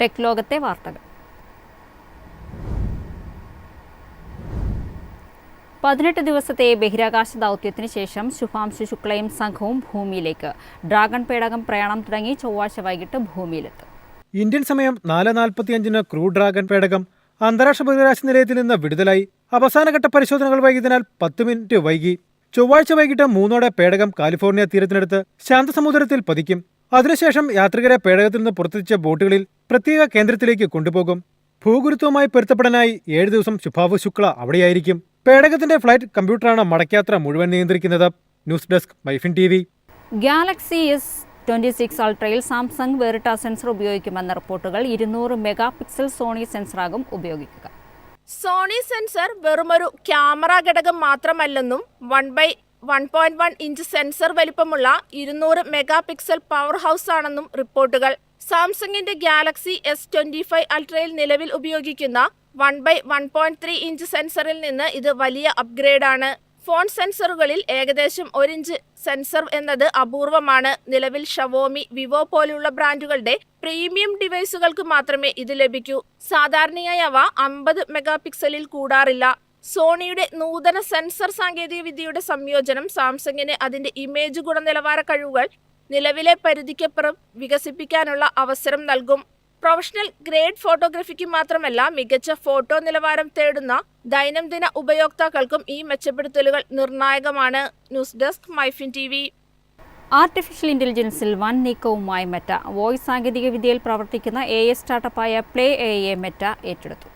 Tech ലോകത്തെ വാർത്തകൾ. 18 ദിവസത്തെ ബഹിരാകാശ ദൗത്യത്തിന് ശേഷം ശുഭാംശു ശുക്ലയും സംഘവും ഭൂമിയിലേക്ക്. ഡ്രാഗൺ പേടകം പ്രയാണം തുടങ്ങി ചൊവ്വാഴ്ച വൈകിട്ട് ഭൂമിയിലെത്തും. ഇന്ത്യൻ സമയം 4:45-ന് ക്രൂ ഡ്രാഗൺ പേടകം അന്താരാഷ്ട്ര ബഹിരാകാശ നിലയത്തിൽ നിന്ന് വിടുതലായി. അവസാനഘട്ട പരിശോധനകൾ വൈകിയതിനാൽ 10 മിനിറ്റ് വൈകി. ചൊവ്വാഴ്ച വൈകിട്ട് 3:00 പേടകം കാലിഫോർണിയ തീരത്തിനടുത്ത് ശാന്തസമുദ്രത്തിൽ പതിക്കും. അതിനുശേഷം യാത്രികരെ പേടകത്തിൽ നിന്ന് പുറത്തെത്തിച്ച ബോട്ടുകളിൽ പ്രത്യേക കേന്ദ്രത്തിലേക്ക് കൊണ്ടുപോകും. ഭൂഗുരുത്വവുമായി പൊരുത്തപ്പെടാനായി 7 ദിവസം ശുഭാംശു ശുക്ല അവിടെയായിരിക്കും. പേടകത്തിന്റെ ഫ്ലൈറ്റ് കമ്പ്യൂട്ടറാണ് മടക്കയാത്ര മുഴുവൻ നിയന്ത്രിക്കുന്നത്. News desk MyFin TV. Galaxy S26 അൾട്രയിൽ സാംസങ് വേറിട്ട സെൻസർ ഉപയോഗിക്കുമെന്ന റിപ്പോർട്ടുകൾ. 200 മെഗാ പിക്സൽ സോണി സെൻസറാകും ഉപയോഗിക്കുക. സോണി സെൻസർ വെറുമൊരു ക്യാമറ ഘടകം മാത്രമല്ലെന്നും 1/1.1 ഇഞ്ച് സെൻസർ വലിപ്പമുള്ള 200 മെഗാ പിക്സൽ പവർ ഹൗസ് ആണെന്നും റിപ്പോർട്ടുകൾ. സാംസങ്ങിന്റെ ഗാലക്സി S25 അൾട്രയിൽ നിലവിൽ ഉപയോഗിക്കുന്ന 1/1.3 ഇഞ്ച് സെൻസറിൽ നിന്ന് ഇത് വലിയ അപ്ഗ്രേഡാണ്. ഫോൺ സെൻസറുകളിൽ ഏകദേശം 1 ഇഞ്ച് സെൻസർ എന്നത് അപൂർവമാണ്. നിലവിൽ ഷവോമി, വിവോ പോലുള്ള ബ്രാൻഡുകളുടെ പ്രീമിയം ഡിവൈസുകൾക്ക് മാത്രമേ ഇത് ലഭിക്കൂ. സാധാരണയായി അവ 50 മെഗാ പിക്സലിൽ കൂടാറില്ല. സോണിയുടെ നൂതന സെൻസർ സാങ്കേതികവിദ്യയുടെ സംയോജനം സാംസങ്ങിന് അതിന്റെ ഇമേജ് ഗുണനിലവാര കഴിവുകൾ നിലവിലെ പരിധിക്കപ്പുറം വികസിപ്പിക്കാനുള്ള അവസരം നൽകും. പ്രൊഫഷണൽ ഗ്രേഡ് ഫോട്ടോഗ്രഫിക്ക് മാത്രമല്ല, മികച്ച ഫോട്ടോ നിലവാരം തേടുന്ന ദൈനംദിന ഉപയോക്താക്കൾക്കും ഈ മെച്ചപ്പെടുത്തലുകൾ നിർണായകമാണ്. News desk MyFin TV. Artificial ഇന്റലിജൻസിൽ വൻ നീക്കവുമായി മെറ്റ. വോയിസ് സാങ്കേതികവിദ്യയിൽ പ്രവർത്തിക്കുന്ന AI സ്റ്റാർട്ടപ്പായ പ്ലേ AI മെറ്റ ഏറ്റെടുത്തു.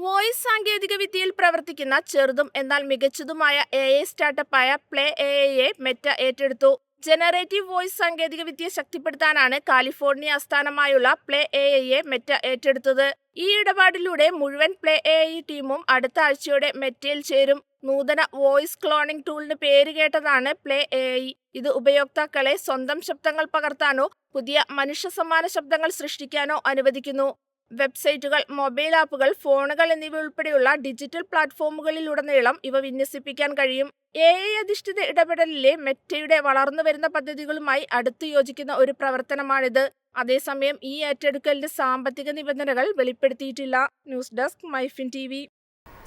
വോയിസ് സാങ്കേതികവിദ്യയിൽ പ്രവർത്തിക്കുന്ന ചെറുതും എന്നാൽ മികച്ചതുമായ AI സ്റ്റാർട്ടപ്പായ പ്ലേ AI മെറ്റ ഏറ്റെടുത്തു. ജനറേറ്റീവ് വോയിസ് സാങ്കേതികവിദ്യ ശക്തിപ്പെടുത്താനാണ് കാലിഫോർണിയ ആസ്ഥാനമായുള്ള പ്ലേ AI മെറ്റ ഏറ്റെടുത്തത്. ഈ ഇടപാടിലൂടെ മുഴുവൻ പ്ലേ AI ടീമും അടുത്ത ആഴ്ചയോടെ മെറ്റയിൽ ചേരും. നൂതന വോയിസ് ക്ലോണിംഗ് ടൂളിന് പേരുകേട്ടതാണ് പ്ലേ AI. ഇത് ഉപയോക്താക്കളെ സ്വന്തം ശബ്ദങ്ങൾ പകർത്താനോ പുതിയ മനുഷ്യ സമാന ശബ്ദങ്ങൾ സൃഷ്ടിക്കാനോ അനുവദിക്കുന്നു. വെബ്സൈറ്റുകൾ, മൊബൈൽ ആപ്പുകൾ, ഫോണുകൾ എന്നിവ ഉൾപ്പെടെയുള്ള ഡിജിറ്റൽ പ്ലാറ്റ്ഫോമുകളിലുടനീളം ഇവ വിന്യസിപ്പിക്കാൻ കഴിയും. AI അധിഷ്ഠിത ഇടപെടലിലെ മെറ്റയുടെ വളർന്നുവരുന്ന പദ്ധതികളുമായി അടുത്ത് യോജിക്കുന്ന ഒരു പ്രവർത്തനമാണിത്. അതേസമയം ഈ ഏറ്റെടുക്കലിന്റെ സാമ്പത്തിക നിബന്ധനകൾ വെളിപ്പെടുത്തിയിട്ടില്ല. News desk MyFin TV.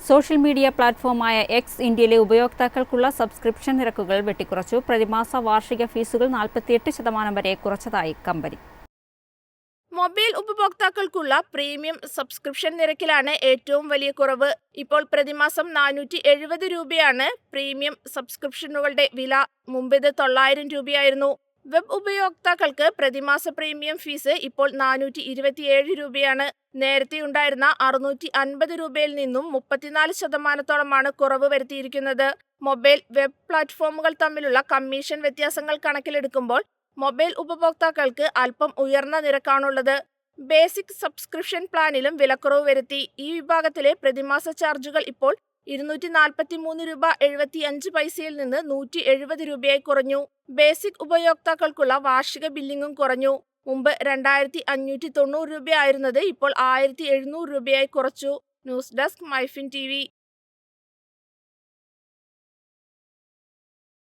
Social media പ്ലാറ്റ്ഫോമായ X ഇന്ത്യയിലെ ഉപയോക്താക്കൾക്കുള്ള സബ്സ്ക്രിപ്ഷൻ നിരക്കുകൾ വെട്ടിക്കുറച്ചു. പ്രതിമാസ വാർഷിക ഫീസുകൾ 48% വരെ കുറച്ചതായി കമ്പനി. മൊബൈൽ ഉപഭോക്താക്കൾക്കുള്ള പ്രീമിയം സബ്സ്ക്രിപ്ഷൻ നിരക്കിലാണ് ഏറ്റവും വലിയ കുറവ്. ഇപ്പോൾ പ്രതിമാസം 470 രൂപയാണ് പ്രീമിയം സബ്സ്ക്രിപ്ഷനുകളുടെ വില. മുമ്പ് ഇത് 900 രൂപയായിരുന്നു. വെബ് ഉപയോക്താക്കൾക്ക് പ്രതിമാസ പ്രീമിയം ഫീസ് ഇപ്പോൾ 427 രൂപയാണ്. നേരത്തെ ഉണ്ടായിരുന്ന 650 രൂപയിൽ നിന്നും 34% കുറവ് വരുത്തിയിരിക്കുന്നത്. മൊബൈൽ വെബ് പ്ലാറ്റ്ഫോമുകൾ തമ്മിലുള്ള കമ്മീഷൻ വ്യത്യാസങ്ങൾ കണക്കിലെടുക്കുമ്പോൾ മൊബൈൽ ഉപഭോക്താക്കൾക്ക് അല്പം ഉയർന്ന നിരക്കാണുള്ളത്. ബേസിക് സബ്സ്ക്രിപ്ഷൻ പ്ലാനിലും വിലക്കുറവ് വരുത്തി. ഈ വിഭാഗത്തിലെ പ്രതിമാസ ചാർജുകൾ ഇപ്പോൾ 243 രൂപ 75 പൈസയിൽ നിന്ന് 170 രൂപയായി കുറഞ്ഞു. ബേസിക് ഉപയോക്താക്കൾക്കുള്ള വാർഷിക ബില്ലിംഗും കുറഞ്ഞു. മുമ്പ് 2590 രൂപയായിരുന്നത് ഇപ്പോൾ 1700 രൂപയായി കുറച്ചു. News desk MyFin TV.